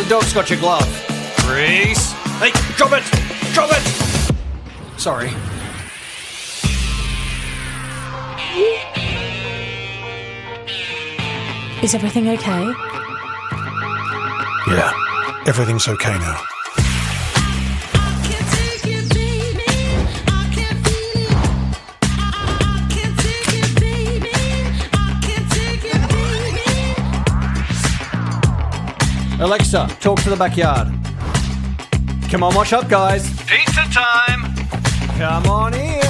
the dog's got your glove. Reese! Hey, drop it! Drop it! Sorry. Is everything okay? Yeah, everything's okay now. Alexa, talk to the backyard. Come on, wash up, guys. Pizza time! Come on in.